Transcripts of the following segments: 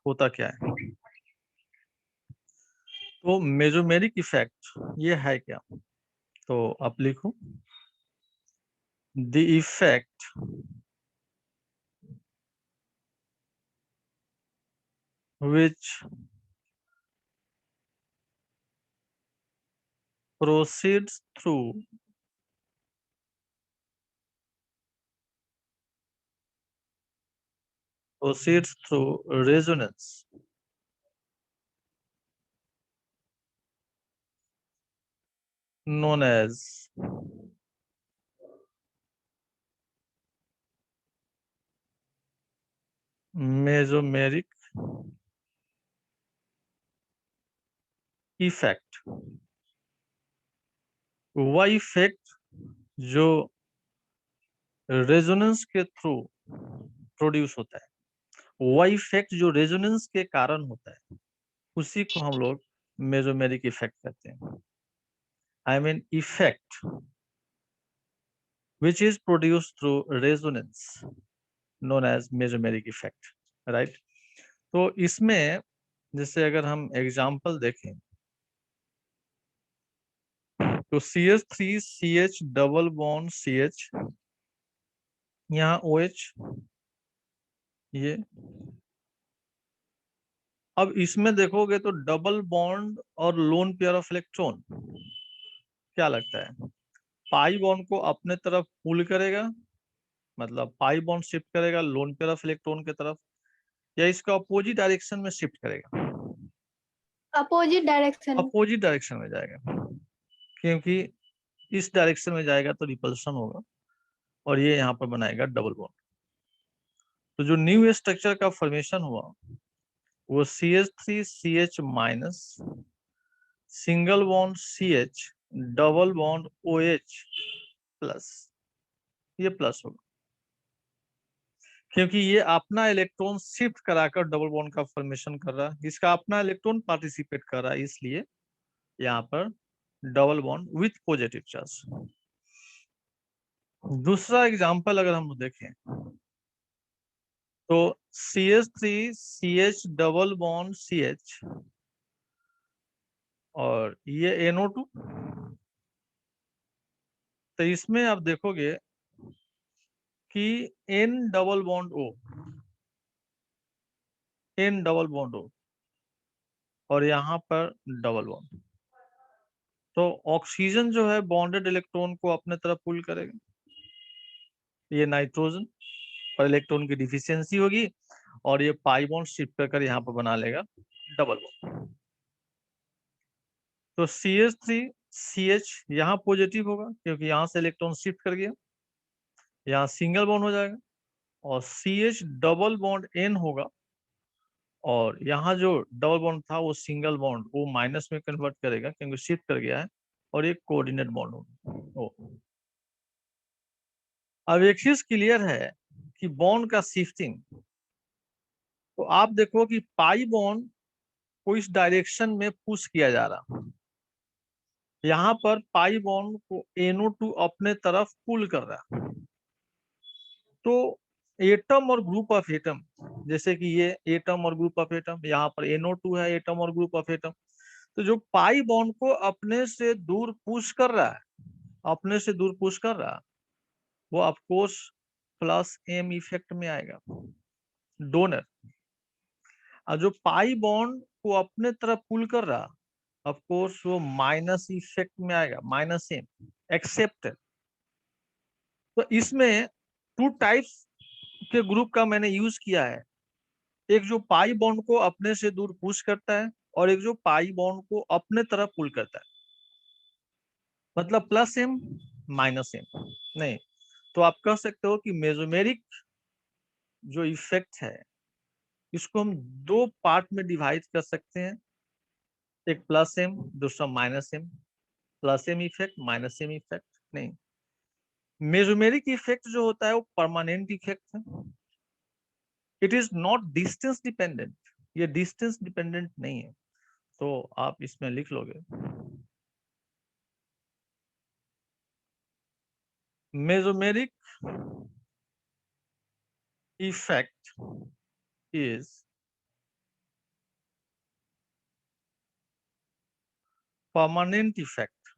होता क्या है? तो मेसोमेरिक इफेक्ट ये है क्या? तो आप लिखो, the effect which proceeds through resonance known as mesomeric effect. वह इफेक्ट जो रेजोनेंस के थ्रू प्रोड्यूस होता है, वह इफेक्ट जो रेजोनेंस के कारण होता है, उसी को हम लोग मेसोमेरिक इफेक्ट कहते हैं। I mean effect which is produced through resonance known as mesomeric effect, right? तो इसमें जैसे अगर हम एग्जांपल देखें तो CH3 CH double bond CH, यहाँ OH, ये अब इसमें देखोगे तो डबल बॉन्ड और लोन पेयर ऑफ इलेक्ट्रॉन, क्या लगता है पाई बॉन्ड को अपने तरफ पुल करेगा, मतलब पाई बॉन्ड शिफ्ट करेगा लोन पेयर ऑफ इलेक्ट्रॉन की तरफ, या इसका अपोजिट डायरेक्शन में शिफ्ट करेगा? Opposite direction. अपोजिट डायरेक्शन में जाएगा, क्योंकि इस डायरेक्शन में जाएगा तो रिपल्शन होगा और ये यहाँ पर बनाएगा डबल बॉन्ड। तो जो न्यू स्ट्रक्चर का फॉर्मेशन हुआ वो CH3 CH minus single bond CH double bond OH plus, ये प्लस होगा क्योंकि ये अपना इलेक्ट्रॉन शिफ्ट कराकर डबल बॉन्ड का फॉर्मेशन कर रहा है, इसका अपना इलेक्ट्रॉन पार्टिसिपेट कर रहा है, इसलिए यहाँ पर double bond with positive charge. दूसरा एग्जांपल अगर हम देखें तो CH3 CH double bond CH और ये NO2, तो इसमें आप देखोगे कि N double bond O, N double bond O और यहाँ पर डबल बॉन्ड, तो ऑक्सीजन जो है बॉन्डेड इलेक्ट्रॉन को अपने तरफ पुल करेगा, ये नाइट्रोजन पर इलेक्ट्रॉन की डिफिशियंसी होगी और ये पाई बॉन्ड शिफ्ट कर यहाँ पर बना लेगा डबल बॉन्ड। तो CH3 CH यहाँ पॉजिटिव होगा क्योंकि यहाँ से इलेक्ट्रॉन शिफ्ट कर गया, यहाँ सिंगल बॉन्ड हो जाएगा और CH डबल बॉन्ड N होगा और यहाँ जो डबल बॉन्ड था वो सिंगल बॉन्ड वो माइनस में कन्वर्ट करेगा क्योंकि शिफ्ट कर गया है और एक कोऑर्डिनेट बॉन्ड होगा। अब एक चीज क्लियर है कि बॉन्ड का शिफ्टिंग, तो आप देखो कि पाई बॉन्ड को इस डायरेक्शन में पुश किया जा रहा, यहाँ पर पाई बॉन्ड को NO2 अपने तरफ पुल कर रहा। तो एटम और ग्रुप ऑफ एटम, जैसे कि ये एटम और ग्रुप ऑफ एटम, यहाँ पर NO2 है एटम और ग्रुप ऑफ एटम, तो जो पाई बॉन्ड को अपने से दूर पुश कर रहा है, अपने से दूर पुश कर रहा, वो of course plus M effect में आएगा डोनर, और जो पाई बॉन्ड को अपने तरफ पुल कर रहा ऑफ कोर्स वो माइनस इफेक्ट में आएगा, माइनस M एक्सेप्ट। तो इसमें टू टाइप्स के ग्रुप का मैंने यूज किया है, एक जो पाई बॉन्ड को अपने से दूर पुश करता है और एक जो पाई बॉन्ड को अपने तरफ पुल करता है, मतलब प्लस M माइनस M नहीं। तो आप कह सकते हो कि मेसोमेरिक जो इफेक्ट है इसको हम दो पार्ट में डिवाइड कर सकते हैं, एक प्लस M दूसरा minus M, plus M effect minus M effect नहीं। मेसोमेरिक इफेक्ट जो होता है वो परमानेंट इफेक्ट है, it is not distance dependent, ये डिस्टेंस डिपेंडेंट नहीं है। तो आप इसमें लिख लोगे mesomeric effect is permanent effect,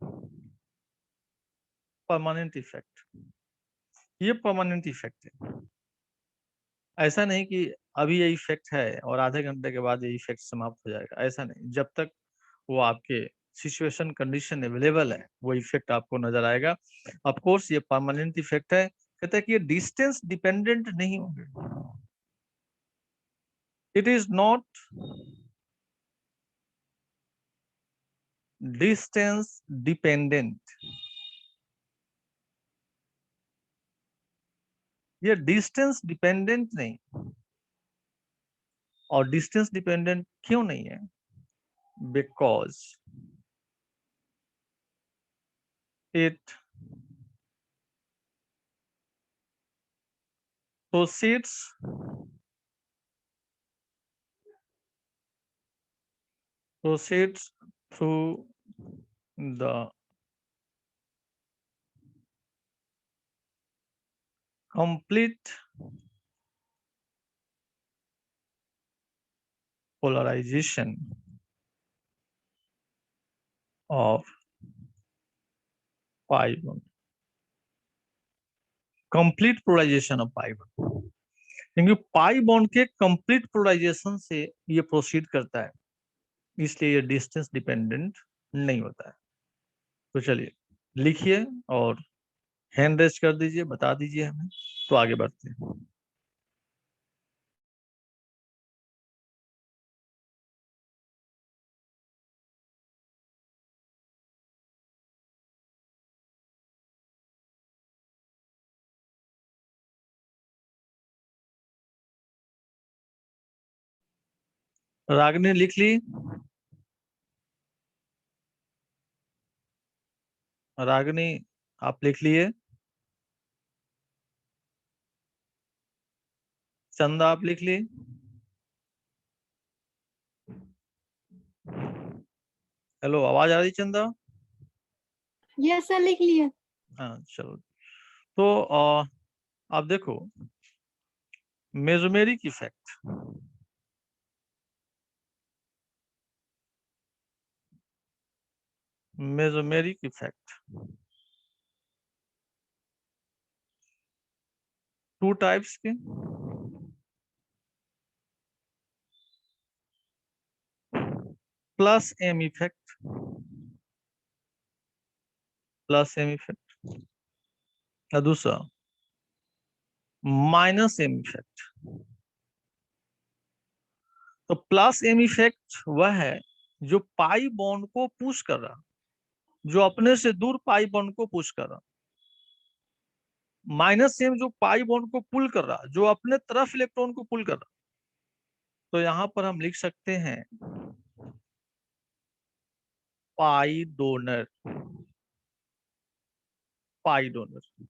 permanent effect, ये परमानेंट इफेक्ट है। ऐसा नहीं कि अभी ये इफेक्ट है और आधे घंटे के बाद ये इफेक्ट समाप्त हो जाएगा, ऐसा नहीं। जब तक वो आपके सिचुएशन कंडीशन अवेलेबल है वो इफेक्ट आपको नजर आएगा। ऑफ कोर्स ये परमानेंट इफेक्ट है। कहते हैं कि ये डिस्टेंस डिपेंडेंट नहीं होंगे, it is not distance dependent. ये डिस्टेंस डिपेंडेंट नहीं। और डिस्टेंस डिपेंडेंट क्यों नहीं है? Because it proceeds through the complete polarization of pi bond, complete polarization of pi bond. क्योंकि पाई बॉन्ड के कंप्लीट पोलराइजेशन से ये प्रोसीड करता है, इसलिए ये डिस्टेंस डिपेंडेंट नहीं होता है। तो चलिए लिखिए और हैंड रेज कर दीजिए, बता दीजिए हमें, तो आगे बढ़ते हैं। रागनी लिख ली? रागनी आप लिख लिए? चंदा आप लिख ली? हेलो, आवाज आ रही चंदा? यस सर, लिख लिए। हाँ चलो। तो आप देखो, mesomeric effect, mesomeric effect two types के, plus M effect, plus M effect, और दूसरा माइनस एम इफेक्ट। तो प्लस एम इफेक्ट वह है जो पाई बॉन्ड को पुश कर रहा, जो अपने से दूर पाई बॉन्ड को पुश कर रहा। माइनस एम जो पाई बॉन्ड को पुल कर रहा, जो अपने तरफ इलेक्ट्रॉन को पुल कर रहा। तो यहां पर हम लिख सकते हैं पाई डोनर, पाई डोनर।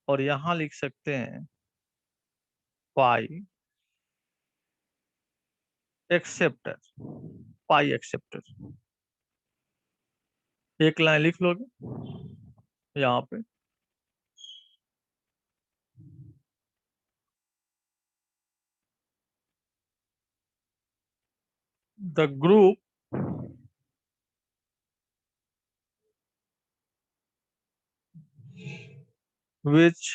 और यहां लिख सकते हैं पाई एक्सेप्टर, पाई एक्सेप्टर। एक लाइन लिख लोगे यहाँ पे, the group which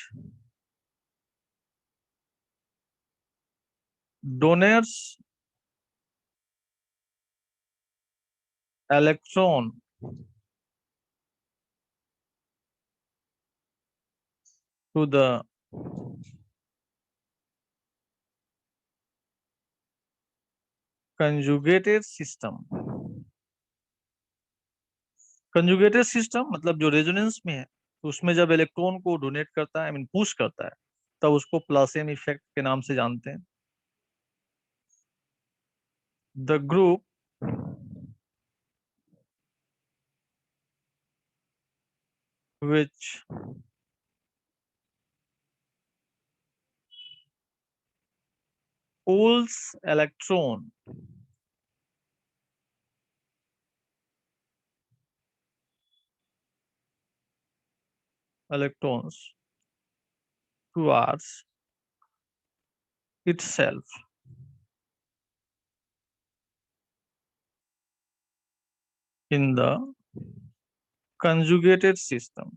donates electron to the conjugated system। Conjugated system मतलब जो रेजोनेंस में है, तो उसमें जब इलेक्ट्रॉन को डोनेट करता है, आई मीन पुश करता है, तब उसको प्लस-एम इफेक्ट के नाम से जानते हैं। The group which pulls electron electrons towards itself in the conjugated system.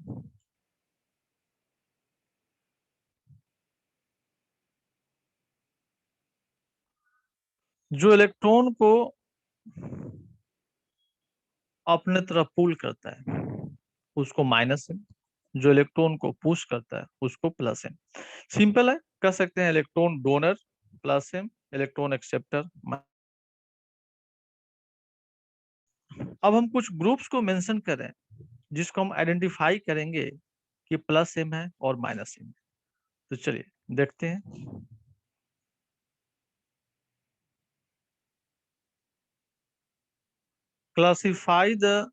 जो इलेक्ट्रॉन को अपने तरफ पुल करता है उसको माइनस है, जो इलेक्ट्रॉन को पुश करता है उसको प्लस है। सिंपल है, कह सकते हैं इलेक्ट्रॉन डोनर प्लस है, इलेक्ट्रॉन एक्सेप्टर। अब हम कुछ ग्रुप्स को मेंशन करें जिसको हम आइडेंटिफाई करेंगे कि प्लस एम है और माइनस एम है। तो चलिए देखते हैं। Classify the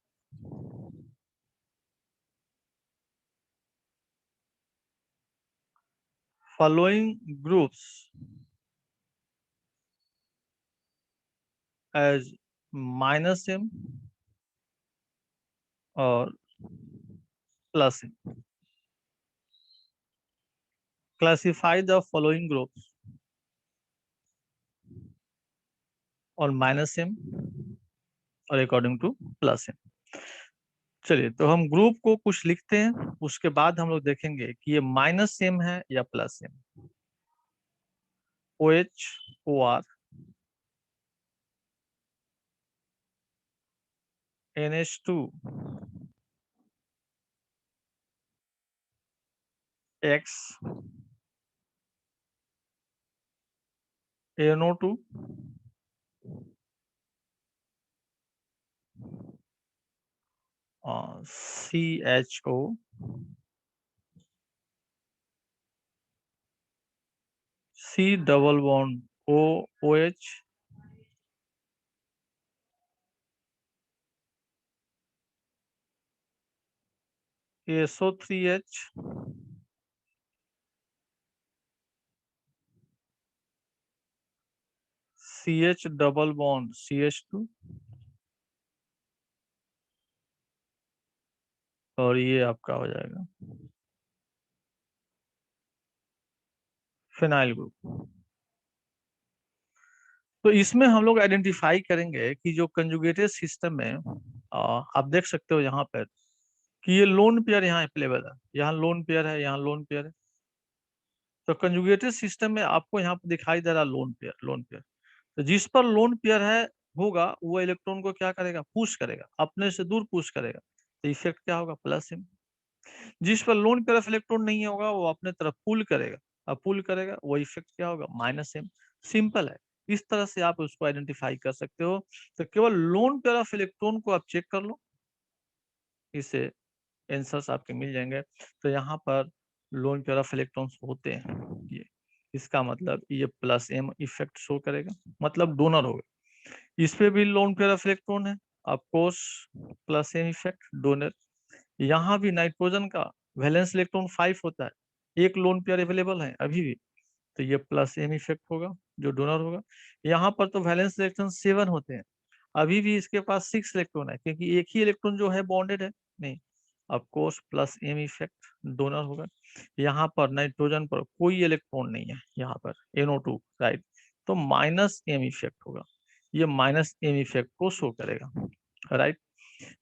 following groups as minus m और plus m. Classify the following groups और माइनस m और अकॉर्डिंग टू प्लस m। चलिए तो हम ग्रुप को कुछ लिखते हैं, उसके बाद हम लोग देखेंगे कि ये माइनस m है या plus m। OH, OR, NH2, X, NO2, CHO, C double bond OH, SO3H, CH double bond CH2 और ये आपका हो जाएगा फिनाइल ग्रुप। तो इसमें हम लोग आइडेंटिफाई करेंगे कि जो कंजुगेटेड सिस्टम में आप देख सकते हो यहाँ पर कि ये लोन पेयर यहाँ अवेलेबल है, यहाँ लोन पेयर है, यहाँ लोन पेयर है। तो कंजुगेटेड सिस्टम में आपको यहाँ पर दिखाई दे रहा लोन पेयर, लोन पेयर। तो जिस पर लोन पेयर है होगा वो इलेक्ट्रॉन को क्या करेगा, पुश करेगा, अपने से दूर पुश करेगा। तो इफेक्ट क्या होगा, प्लस एम। जिस पर लोन तरफ इलेक्ट्रॉन नहीं होगा वो अपने तरफ पुल करेगा, अब पुल करेगा वो इफेक्ट क्या होगा, माइनस एम। सिंपल है, इस तरह से आप उसको आइडेंटिफाई कर सकते हो। तो केवल लोन तरफ इलेक्ट्रॉन को आप चेक कर लो, इससे आंसर्स आपके मिल जाएंगे। तो यहाँ पर लोन तरफ इलेक्ट्रॉन्स होते हैं ये, इसका मतलब ये प्लस एम इफेक्ट शो करेगा, मतलब डोनर होगा। इस पे भी लोन तरफ इलेक्ट्रॉन है, of course plus M effect donor. यहाँ भी नाइट्रोजन का वैलेंस इलेक्ट्रॉन 5 होता है, एक लोन पेयर अवेलेबल है अभी भी, तो ये प्लस एम इफेक्ट होगा जो डोनर होगा। यहाँ पर तो वैलेंस इलेक्ट्रॉन 7 होते हैं, अभी भी इसके पास 6 इलेक्ट्रॉन है क्योंकि एक ही इलेक्ट्रॉन जो है बॉन्डेड है, नहीं of course plus M effect donor होगा। यहाँ पर नाइट्रोजन पर कोई इलेक्ट्रॉन नहीं है, यहाँ पर NO2 राइट, तो माइनस एम इफेक्ट होगा, ये माइनस एम इफेक्ट को शो करेगा राइट।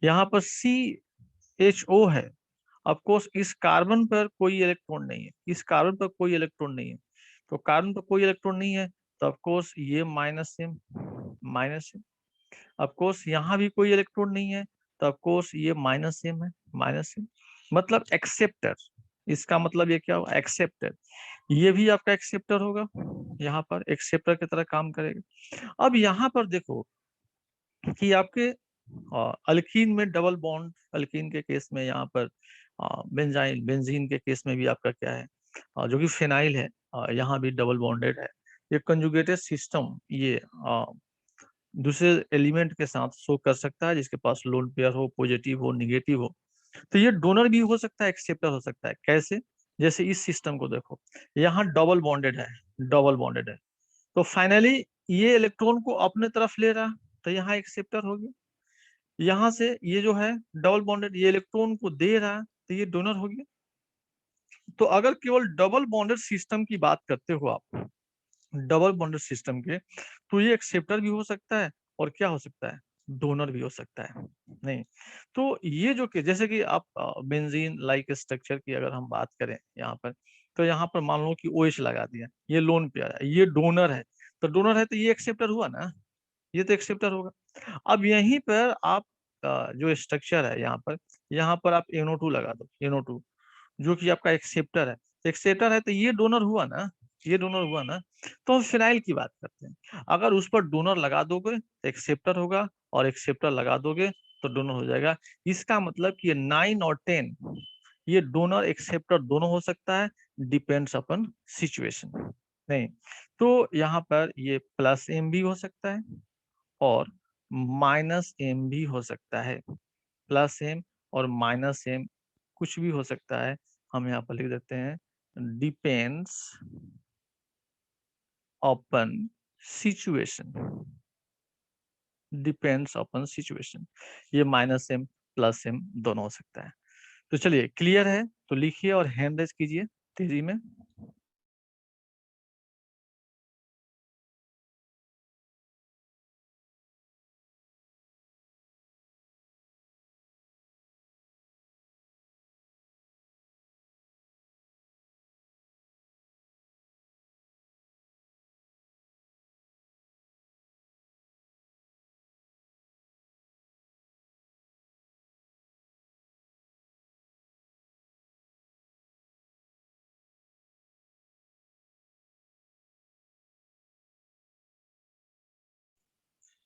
यहाँ पर CHO है, ऑफ कोर्स इस कार्बन पर कोई इलेक्ट्रॉन नहीं है, इस कार्बन पर कोई इलेक्ट्रॉन नहीं है, तो कार्बन पर कोई इलेक्ट्रॉन नहीं है, तो ऑफ कोर्स ये minus M, minus M. Of course यहाँ भी कोई इलेक्ट्रॉन नहीं है, तो ऑफ कोर्स ये माइनस एम है, माइनस एम। मतलब एक्सेप्टर, इसका मतलब ये क्या होगा, एक्सेप्टर। ये भी आपका एक्सेप्टर होगा, यहाँ पर एक्सेप्टर की तरह काम करेगा। अब यहाँ पर देखो कि आपके अल्कीन में डबल बॉन्ड, अल्कीन के केस में यहाँ पर बेंजाइन बेंजीन के केस में भी आपका क्या है, जो कि फिनाइल है, यहाँ भी डबल बॉन्डेड है। ये कंजुगेटेड सिस्टम ये दूसरे एलिमेंट के साथ शो कर सकता है जिसके पास लोन पेयर हो, पॉजिटिव हो, निगेटिव हो। तो ये डोनर भी हो सकता है, एक्सेप्टर हो सकता है। कैसे, जैसे इस सिस्टम को देखो, यहाँ डबल बॉन्डेड है, डबल बॉन्डेड है, तो फाइनली ये इलेक्ट्रॉन को अपने तरफ ले रहा है, तो यहाँ एक्सेप्टर हो गया। यहाँ से ये जो है डबल बॉन्डेड, ये इलेक्ट्रॉन को दे रहा है, तो ये डोनर हो गया। तो अगर केवल डबल बॉन्डेड सिस्टम की बात करते हो आप, डबल बॉन्डेड सिस्टम के, तो ये एक्सेप्टर भी हो सकता है और क्या हो सकता है, डोनर भी हो सकता है। नहीं तो ये जो कि जैसे कि आप बेंजीन लाइक स्ट्रक्चर की अगर हम बात करें यहाँ पर, तो यहाँ पर मान लो कि OH लगा दिया, ये लोन पेयर है, ये डोनर है, तो डोनर है तो ये एक्सेप्टर हुआ ना, ये तो एक्सेप्टर होगा। अब यहीं पर आप जो स्ट्रक्चर है यहाँ पर आप NO2 लगा दो, NO2 जो कि आपका एक्सेप्टर है, एक्सेप्टर है तो ये डोनर हुआ ना, ये डोनर हुआ ना। तो हम फिनाइल की बात करते हैं, अगर उस पर डोनर लगा दोगे तो एक्सेप्टर होगा, और एक्सेप्टर लगा दोगे तो डोनर हो जाएगा। इसका मतलब कि ये 9 और 10 ये डोनर एक्सेप्टर दोनों हो सकता है, डिपेंड्स अपन सिचुएशन। नहीं तो यहाँ पर ये +M भी हो सकता है और -M भी हो सकता है, +M और -M कुछ भी हो सकता है। हम यहाँ पर लिख देते हैं depends upon situation, depends upon situation. ये -M +M दोनों हो सकता है। तो चलिए क्लियर है तो लिखिए और हैंड रेज कीजिए तेजी में।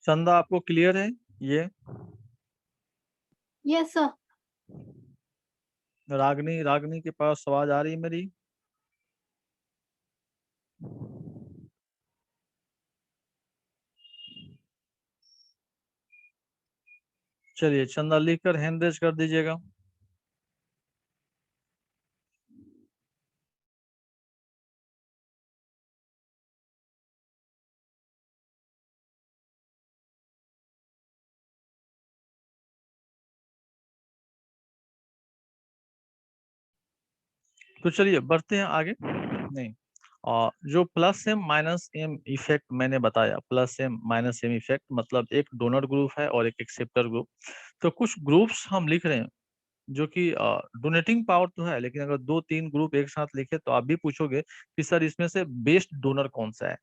चंदा आपको क्लियर है ये? Yes, sir. रागनी, रागनी के पास आवाज आ रही है मेरी? चलिए चंदा लिखकर हैंड रेज कर दीजिएगा। तो चलिए बढ़ते हैं आगे। नहीं और जो +M - इफेक्ट मैंने बताया, +M - इफेक्ट मतलब एक डोनर ग्रुप है और एक एक्सेप्टर ग्रुप। तो कुछ ग्रुप्स हम लिख रहे हैं जो कि डोनेटिंग पावर तो है, लेकिन अगर 2-3 ग्रुप एक साथ लिखे तो आप भी पूछोगे कि सर इसमें से बेस्ट डोनर कौन सा है,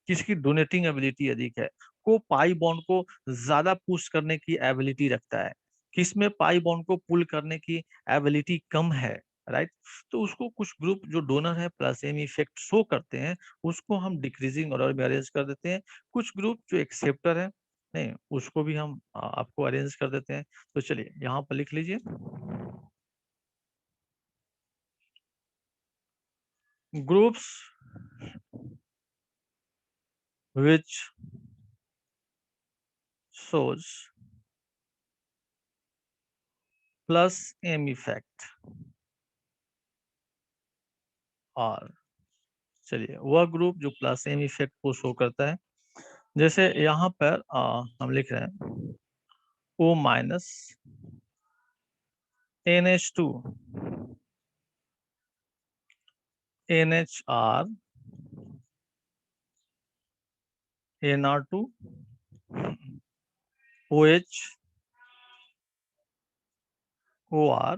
किसकी डोनेटिंग एबिलिटी अधिक है, को पाई बॉन्ड को ज्यादा पुश करने की एबिलिटी रखता है, किसमें पाई बॉन्ड को पुल करने की एबिलिटी कम है, राइट। तो उसको कुछ ग्रुप जो डोनर है +M इफेक्ट शो करते हैं, उसको हम डिक्रीजिंग ऑर्डर में अरेंज कर देते हैं। कुछ ग्रुप जो एक्सेप्टर है नहीं उसको भी हम आपको अरेंज कर देते हैं। तो चलिए यहाँ पर लिख लीजिए groups which shows +M effect. और चलिए वह ग्रुप जो +M इफेक्ट को शो करता है, जैसे यहाँ पर हम लिख रहे हैं O- NH2 NHR NR2 OH OR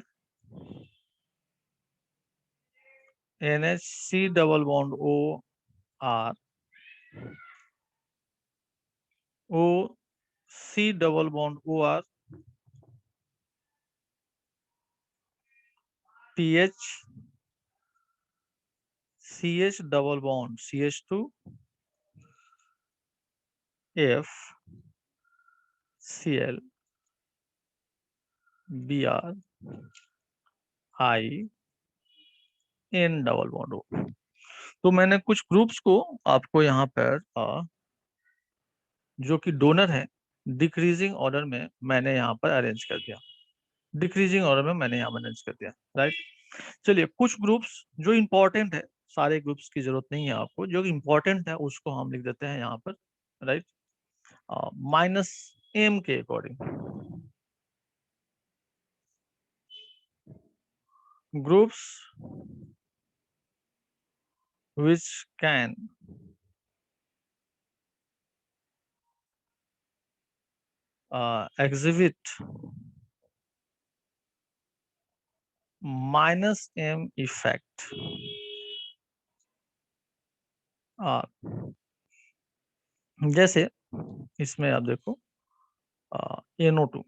NHC double bond OR OC double bond OR PH CH double bond CH2 F Cl Br I N double bond O। तो मैंने कुछ ग्रुप्स को आपको यहाँ पर जो कि डोनर है डिक्रीजिंग ऑर्डर में मैंने यहाँ पर अरेंज कर दिया, डिक्रीजिंग ऑर्डर में मैंने यहाँ अरेंज कर दिया, राइट। चलिए कुछ ग्रुप्स जो इंपॉर्टेंट है, सारे ग्रुप्स की जरूरत नहीं है आपको, जो इंपॉर्टेंट है उसको हम लिख देते हैं यहाँ पर, राइट, -M के according. Groups which exhibit minus M effect. जैसे इसमें आप देखो NO2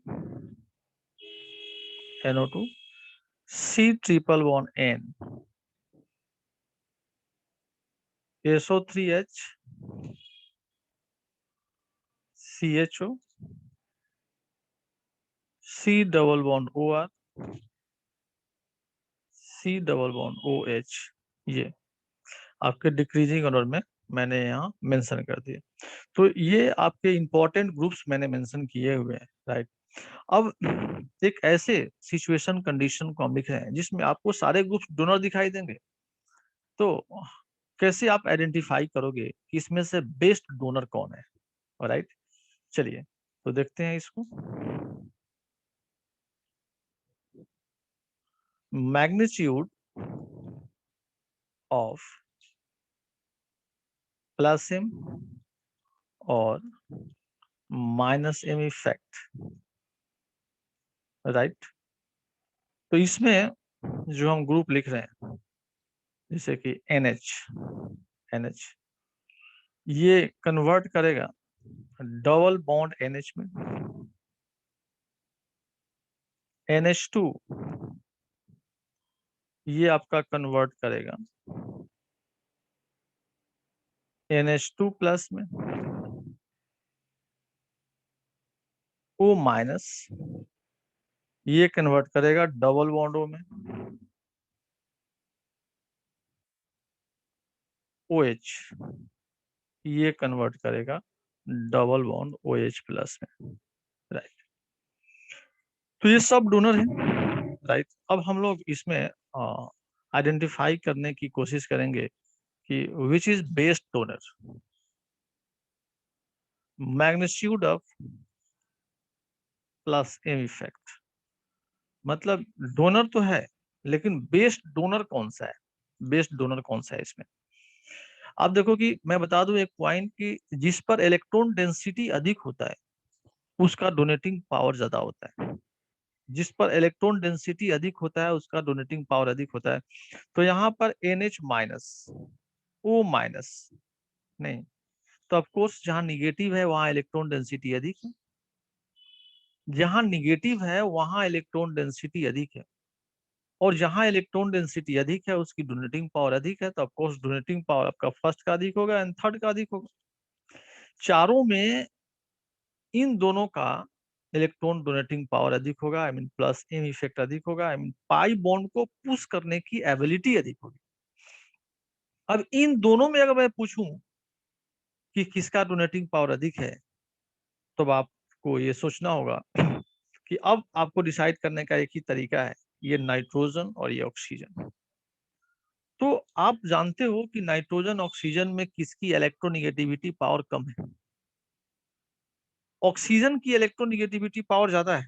C triple bond N SO3H CHO C double bond OR C double bond OH, ये आपके डिक्रीजिंग ऑर्डर में मैंने यहाँ मेंशन कर दिए। तो ये आपके इंपॉर्टेंट ग्रुप्स मैंने मेंशन किए हुए हैं, राइट। अब एक ऐसे सिचुएशन कंडीशन को हम लिख रहे हैं जिसमें आपको सारे ग्रुप्स डोनर दिखाई देंगे, तो कैसे आप आइडेंटिफाई करोगे कि इसमें से बेस्ट डोनर कौन है, राइट। चलिए तो देखते हैं इसको। मैग्नीट्यूड ऑफ प्लस M और माइनस M इफेक्ट, राइट। तो इसमें जो हम ग्रुप लिख रहे हैं जैसे कि NH ये कन्वर्ट करेगा डबल बॉन्ड NH में, NH2 ये आपका कन्वर्ट करेगा NH2 प्लस में, O माइनस ये कन्वर्ट करेगा डबल बॉन्ड O में, OH ये कन्वर्ट करेगा डबल बॉन्ड OH प्लस में, राइट। तो ये सब डोनर है, राइट। अब हम लोग इसमें आइडेंटिफाई करने की कोशिश करेंगे कि which is best donor. Magnitude of plus M effect, मतलब डोनर तो है लेकिन बेस्ट डोनर कौन सा है, बेस्ट डोनर कौन सा है इसमें। आप देखो कि मैं बता दूं एक पॉइंट कि जिस पर इलेक्ट्रॉन डेंसिटी अधिक होता है उसका डोनेटिंग पावर ज्यादा होता है, जिस पर इलेक्ट्रॉन डेंसिटी अधिक होता है उसका डोनेटिंग पावर अधिक होता है। तो यहाँ पर NH माइनस O माइनस नहीं, तो ऑफकोर्स जहां निगेटिव है वहां इलेक्ट्रॉन डेंसिटी अधिक है, जहां निगेटिव है वहां इलेक्ट्रॉन डेंसिटी अधिक है, और जहां इलेक्ट्रॉन डेंसिटी अधिक है उसकी डोनेटिंग पावर अधिक है, तो ऑफकोर्स डोनेटिंग पावर आपका फर्स्ट का अधिक होगा एंड थर्ड का अधिक होगा। चारों में इन दोनों का इलेक्ट्रॉन डोनेटिंग पावर अधिक होगा, I mean plus M effect अधिक होगा, आई मीन पाई बॉन्ड को पुश करने की एबिलिटी अधिक होगी। अब इन दोनों में अगर मैं पूछूं कि किसका डोनेटिंग पावर अधिक है, तो आपको ये सोचना होगा कि अब आपको डिसाइड करने का एक ही तरीका है, ये नाइट्रोजन और ये ऑक्सीजन। तो आप जानते हो कि नाइट्रोजन ऑक्सीजन में किसकी इलेक्ट्रोनिगेटिविटी पावर कम है। ऑक्सीजन की इलेक्ट्रोनिगेटिविटी पावर ज्यादा है,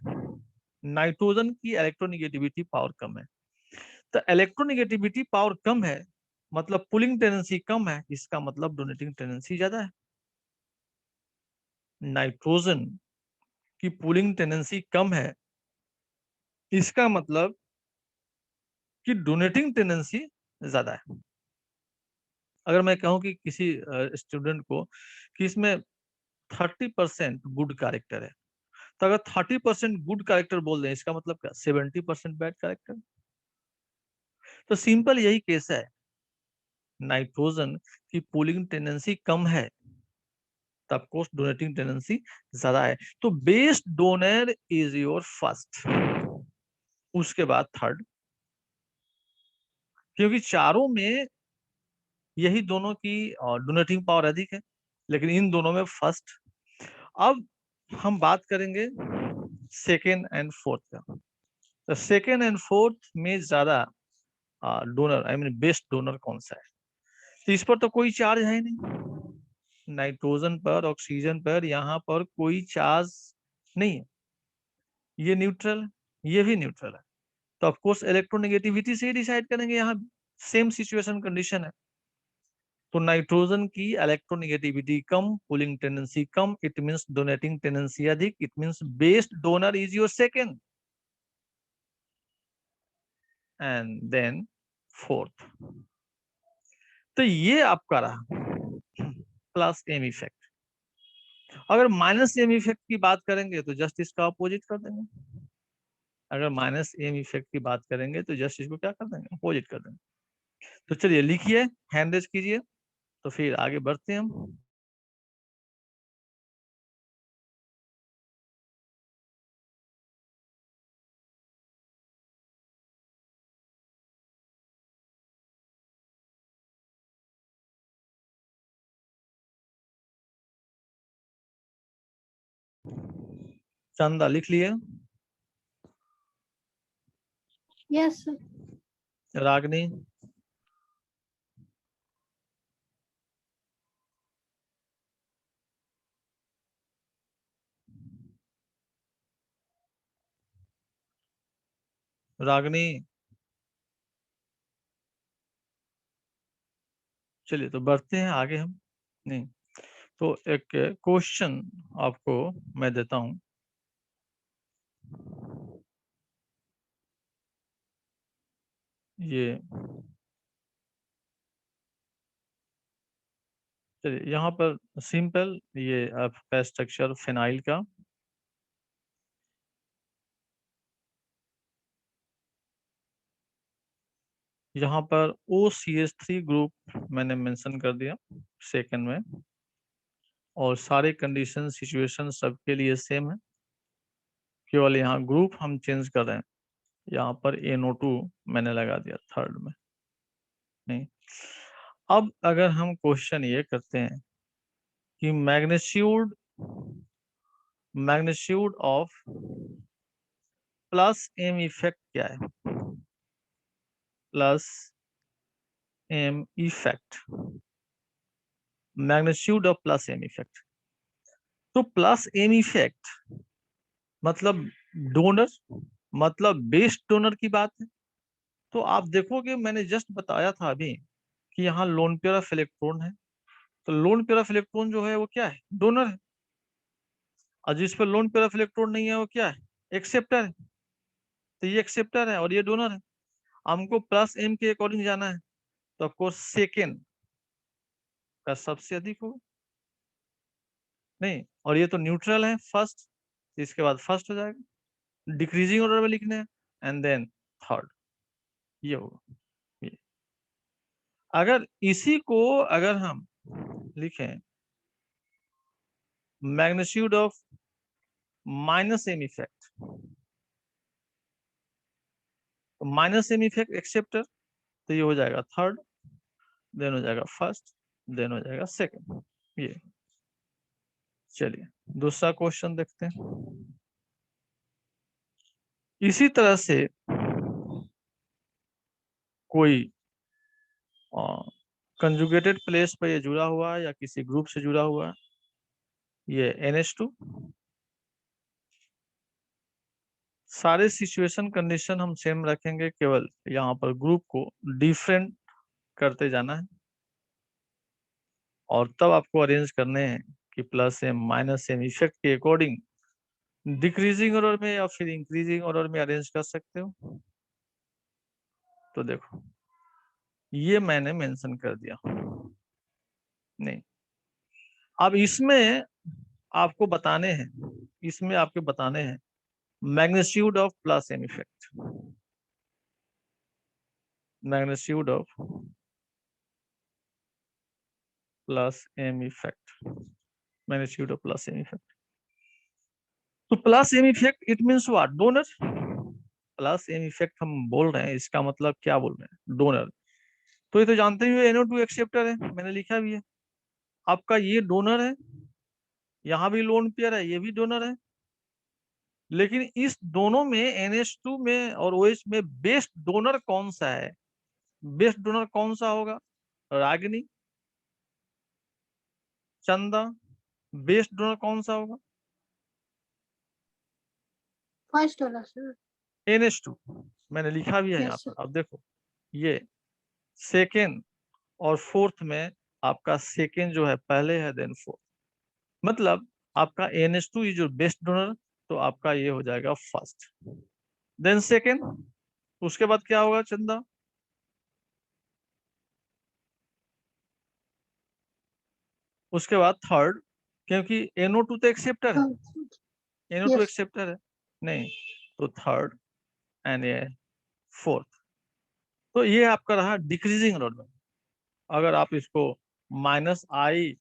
नाइट्रोजन की इलेक्ट्रोनिगेटिविटी पावर कम है। तो इलेक्ट्रोनिगेटिविटी पावर कम है मतलब पुलिंग टेंडेंसी कम है, इसका मतलब डोनेटिंग टेंडेंसी ज्यादा है। नाइट्रोजन की पुलिंग टेंडेंसी कम है, इसका मतलब कि डोनेटिंग टेंडेंसी ज्यादा है। अगर मैं कहूं कि किसी स्टूडेंट को कि इसमें 30% गुड कैरेक्टर है, तो अगर 30% गुड कैरेक्टर बोल दें इसका मतलब क्या 70% बैड कैरेक्टर। तो सिंपल यही केस है, नाइट्रोजन की पुलिंग टेंडेंसी कम है तब कोर्स डोनेटिंग टेंडेंसी ज्यादा है। तो best donor is your first, उसके बाद थर्ड, क्योंकि चारों में यही दोनों की डोनेटिंग पावर अधिक है, लेकिन इन दोनों में फर्स्ट। अब हम बात करेंगे सेकेंड एंड फोर्थ का। तो सेकेंड एंड फोर्थ में ज्यादा donor I mean best donor कौन सा है। तो इस पर तो कोई चार्ज है नहीं, नाइट्रोजन पर ऑक्सीजन पर यहाँ पर कोई चार्ज नहीं है, ये न्यूट्रल है ये भी न्यूट्रल है। तो ऑफकोर्स इलेक्ट्रोनेगेटिविटी से ही डिसाइड करेंगे, यहाँ सेम सिचुएशन कंडीशन है। तो नाइट्रोजन की इलेक्ट्रोनेगेटिविटी कम, पुलिंग टेंडेंसी कम, इट मींस डोनेटिंग टेंडेंसी अधिक, it means best donor is your second and then fourth. तो ये आपका रहा प्लस एम इफेक्ट। अगर माइनस एम इफेक्ट की बात करेंगे तो जस्ट इसका अपोजिट कर देंगे। अगर माइनस एम इफेक्ट की बात करेंगे तो जस्ट इसको क्या कर देंगे, अपोजिट कर देंगे। तो चलिए लिखिए, हैंड रेज कीजिए, तो फिर आगे बढ़ते हैं हम। चंदा लिख लिए? Yes, sir. रागनी? रागनी? चलिए तो बढ़ते हैं आगे हम। नहीं तो एक क्वेश्चन आपको मैं देता हूं। ये चलिए यहाँ पर सिंपल, ये आपका स्ट्रक्चर फिनाइल का। यहाँ पर OCH3 ग्रुप मैंने मेंशन कर दिया सेकंड में, और सारे कंडीशन सिचुएशन सबके लिए सेम है, केवल यहाँ ग्रुप हम चेंज कर रहे हैं। यहाँ पर NO2 मैंने लगा दिया थर्ड में। नहीं, अब अगर हम क्वेश्चन ये करते हैं कि magnitude of plus M effect क्या है, plus M effect, magnitude of plus M effect. तो प्लस एम इफेक्ट मतलब डोनर, मतलब बेस्ट डोनर की बात है। तो आप देखोगे मैंने जस्ट बताया था अभी कि यहाँ लोन पेयर ऑफ इलेक्ट्रॉन है, तो लोन पेयर ऑफ इलेक्ट्रॉन जो है वो क्या है, डोनर है। और जिस पर लोन पेयर ऑफ इलेक्ट्रॉन नहीं है वो क्या है, एक्सेप्टर है। तो ये एक्सेप्टर है और ये डोनर है। हमको प्लस एम के अकॉर्डिंग जाना है, तो ऑफकोर्स सेकेंड का सबसे अधिक होगा। नहीं, और ये तो न्यूट्रल है फर्स्ट, इसके बाद फर्स्ट हो जाएगा, डिक्रीजिंग ऑर्डर में लिखने हैं, एंड देन थर्ड, ये होगा ये। अगर इसी को अगर हम लिखें magnitude of minus M effect, तो माइनस एम इफेक्ट एक्सेप्टर, तो ये हो जाएगा थर्ड, देन हो जाएगा फर्स्ट, देन हो जाएगा सेकंड, ये। चलिए दूसरा क्वेश्चन देखते हैं। इसी तरह से कोई कंजुगेटेड प्लेस पर ये जुड़ा हुआ है या किसी ग्रुप से जुड़ा हुआ है, ये NH2। सारे सिचुएशन कंडीशन हम सेम रखेंगे, केवल यहाँ पर ग्रुप को डिफरेंट करते जाना है, और तब आपको अरेंज करने हैं कि plus M minus M effect के अकॉर्डिंग डिक्रीजिंग ऑर्डर में या फिर इंक्रीजिंग ऑर्डर में अरेंज कर सकते हो। तो देखो ये मैंने मेंशन कर दिया। नहीं, अब इसमें आपको बताने हैं, इसमें आपके बताने हैं magnitude of plus M effect, magnitude of plus M effect, magnitude of plus M effect. तो plus M effect it means what, donor. Plus M effect हम बोल रहे हैं, इसका मतलब क्या बोल रहे हैं, डोनर। तो ये तो जानते ही हो NO2 एक्सेप्टर है, मैंने लिखा भी है। आपका ये डोनर है, यहाँ भी लोन पेयर है, ये भी डोनर है। लेकिन इस दोनों में NH2 में और OH में बेस्ट डोनर कौन सा है, बेस्ट डोनर कौन सा होगा, रागिनी, चंदा, बेस्ट डोनर कौन सा होगा, First वाला sir. NH2। मैंने लिखा भी है यहाँ Yes, पर, sir. अब देखो ये सेकेंड और फोर्थ में आपका सेकेंड जो है पहले है, देन फोर्थ। मतलब आपका NH2 is your best donor, तो आपका ये हो जाएगा फर्स्ट, देन सेकेंड। उसके बाद क्या होगा चंदा? उसके बाद थर्ड, क्योंकि NO2 तो एक्सेप्टर है, NO2 Yes. एक्सेप्टर है नहीं, तो थर्ड एंड ये फोर्थ। तो ये आपका रहा डिक्रीजिंग ऑर्डर। अगर आप इसको माइनस आई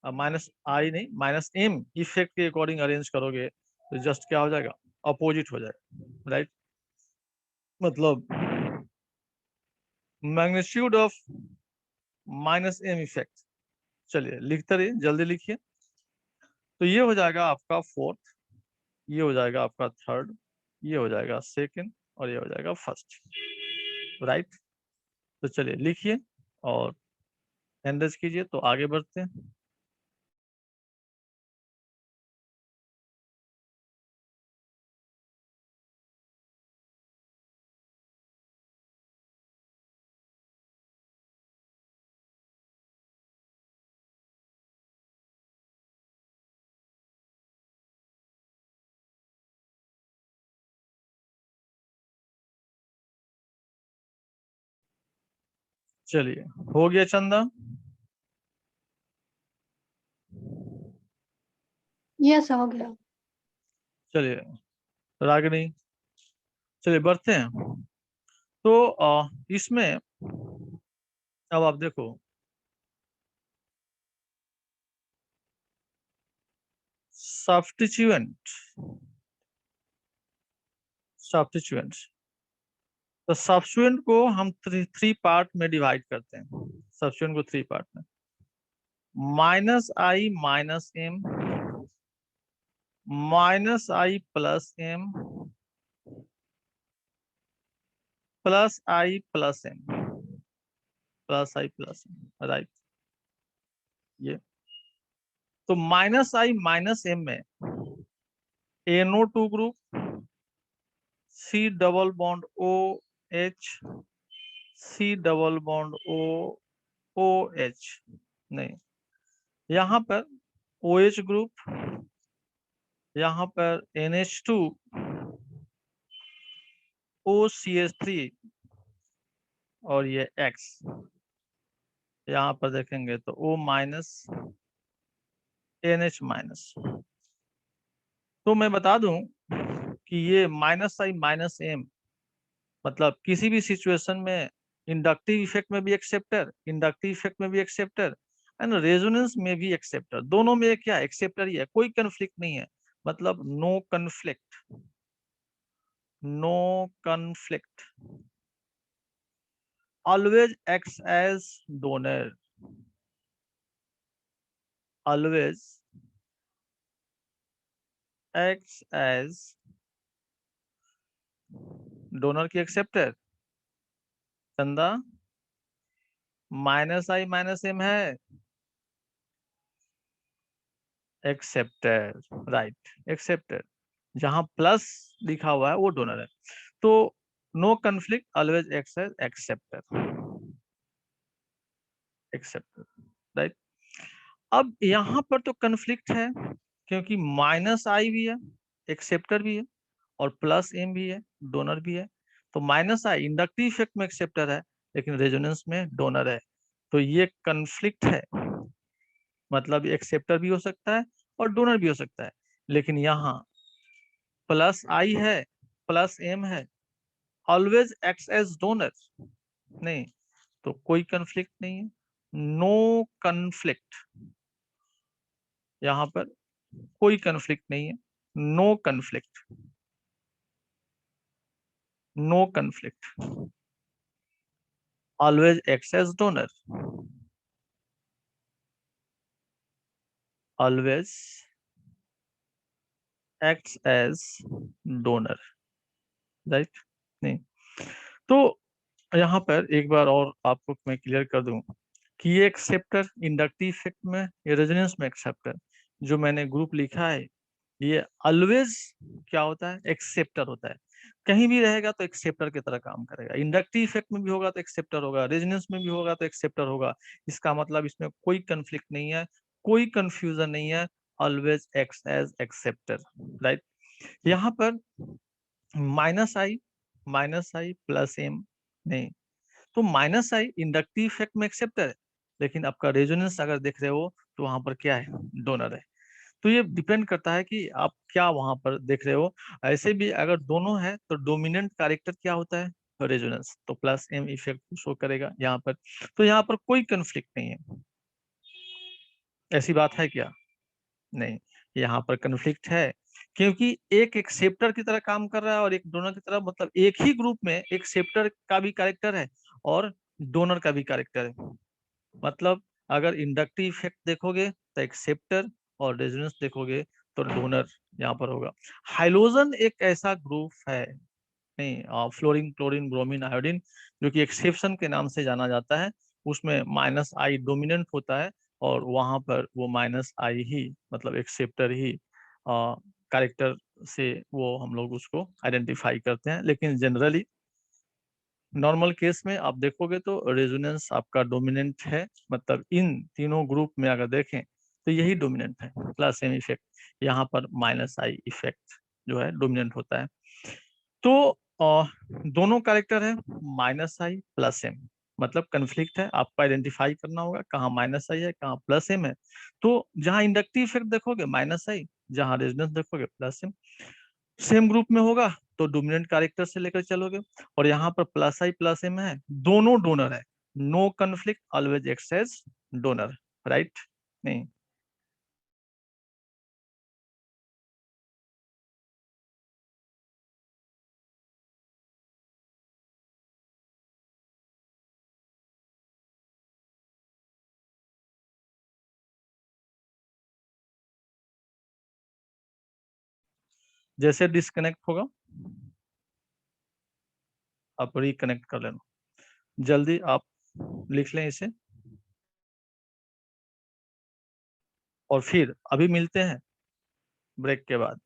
नहीं -M इफेक्ट के अकॉर्डिंग अरेंज करोगे तो जस्ट क्या हो जाएगा? अपोजिट हो जाएगा, राइट? मतलब मैग्नीट्यूड ऑफ -M इफेक्ट। चलिए लिखते रहिए, जल्दी लिखिए। तो ये हो जाएगा आपका फोर्थ, ये हो जाएगा आपका थर्ड, ये हो जाएगा सेकंड, और ये हो जाएगा फर्स्ट, राइट? तो चलिए लिखिए और एंडर्स कीजिए, तो आगे बढ़ते हैं। चलिए, हो गया चंदा? Yes, हो गया। चलिए रागिनी, चलिए बढ़ते हैं। तो इसमें अब आप देखो, सब्स्टिट्यूएंट, सब्स्टिट्यूएंट, तो सब्स्टिट्यूएंट को हम थ्री पार्ट में डिवाइड करते हैं। सब्स्टिट्यूएंट को थ्री पार्ट में, -I -M, -I +M, +I +M, +I +M, right? ये तो -I -M में NO2 group, C double bond OH, C double bond OH, नहीं, यहाँ पर OH ग्रुप, यहाँ पर NH2 OCH3, और ये X, यहाँ पर देखेंगे तो O माइनस NH माइनस। तो मैं बता दूं कि ये -I -M मतलब किसी भी सिचुएशन में इंडक्टिव इफेक्ट में भी एक्सेप्टर, इंडक्टिव इफेक्ट में भी एक्सेप्टर, एंड रेजोनेंस में भी एक्सेप्टर, दोनों में क्या एक्सेप्टर ही है, कोई कन्फ्लिक्ट नहीं है। मतलब no conflict, no conflict, always acts as donor, always acts as donor की एक्सेप्टर। चंदा, -I -M है एक्सेप्टर, राइट? एक्सेप्टर, जहां प्लस लिखा हुआ है वो डोनर है। तो no conflict, always acts as acceptor, acceptor, right? अब यहाँ पर तो कन्फ्लिक्ट है, क्योंकि -I भी है, एक्सेप्टर भी है, और +M भी है, डोनर भी है। तो -I इंडक्टिव इफेक्ट में एक्सेप्टर है, लेकिन रेजोनेंस में डोनर है। तो ये कन्फ्लिक्ट है, मतलब एक्सेप्टर भी हो सकता है और डोनर भी हो सकता है। लेकिन यहाँ +I है, +M है, ऑलवेज एक्ट्स एज डोनर, नहीं, तो कोई कन्फ्लिक्ट नहीं है, नो कन्फ्लिक्ट, यहाँ पर कोई कन्फ्लिक्ट नहीं है, no conflict, no conflict, always acts as donor, always acts as donor, right? नहीं, तो यहाँ पर एक बार और आपको मैं क्लियर कर दूं कि ये एक्सेप्टर इंडक्टिव इफेक्ट में या रेजोनेंस में एक्सेप्टर जो मैंने ग्रुप लिखा है, ये ऑलवेज क्या होता है? एक्सेप्टर होता है। कहीं भी रहेगा तो एक्सेप्टर की तरह काम करेगा। इंडक्टिव इफेक्ट में भी होगा तो एक्सेप्टर होगा, रेजोनेंस में भी होगा तो एक्सेप्टर होगा। इसका मतलब इसमें कोई कंफ्लिक्ट नहीं है, कोई कंफ्यूजन नहीं है, always acts as acceptor, right. यहाँ पर माइनस आई प्लस एम नहीं, तो माइनस आई इंडक्टिव इफेक्ट में एक्सेप्टर है, लेकिन आपका रेजोनेंस अगर देख रहे हो तो वहां पर क्या है, डोनर है। तो ये डिपेंड करता है कि आप क्या वहां पर देख रहे हो। ऐसे भी अगर दोनों है तो डोमिनेंट कैरेक्टर क्या होता है, रेजोनेंस, तो प्लस एम इफेक्ट शो करेगा यहाँ पर। तो यहाँ पर कोई कंफ्लिक्ट नहीं है, ऐसी बात है क्या, नहीं, यहाँ पर कन्फ्लिक्ट है, क्योंकि एक एक्सेप्टर की तरह काम कर रहा है और एक डोनर की तरह, मतलब एक ही ग्रुप में एक्सेप्टर का भी कैरेक्टर है और डोनर का भी कैरेक्टर है। मतलब अगर इंडक्टिव इफेक्ट देखोगे तो एक्सेप्टर, और रेजोनेंस देखोगे तो डोनर यहाँ पर होगा। हाइलोजन एक ऐसा ग्रुप है, नहीं, फ्लोरीन क्लोरीन ब्रोमीन आयोडीन, जो कि एक्सेप्शन के नाम से जाना जाता है। उसमें माइनस आई डोमिनेंट होता है और वहां पर वो माइनस आई ही, मतलब एक्सेप्टर ही कैरेक्टर से वो हम लोग उसको आइडेंटिफाई करते हैं। लेकिन जनरली नॉर्मल केस में आप देखोगे तो रेजोनेंस आपका डोमिनेंट है, मतलब इन तीनों ग्रुप में अगर देखें तो यही डोमिनेंट है, प्लस एम इफेक्ट। यहाँ पर माइनस आई इफेक्ट जो है डोमिनेंट होता है। तो दोनों कैरेक्टर है माइनस आई प्लस एम, मतलब कन्फ्लिक्ट है, आपको आइडेंटिफाई करना होगा कहाँ माइनस आई है कहाँ प्लस एम है। तो जहाँ इंडक्टिव इफेक्ट देखोगे माइनस आई, जहाँ रेजोनेंस देखोगे प्लस एम, सेम ग्रुप में होगा तो डोमिनेंट कैरेक्टर से लेकर चलोगे। और यहाँ पर प्लस आई प्लस एम है, दोनों डोनर है, no conflict, always acts as donor, right. नहीं, जैसे डिस्कनेक्ट होगा आप रिकनेक्ट कर लेना, जल्दी आप लिख लें इसे, और फिर अभी मिलते हैं ब्रेक के बाद।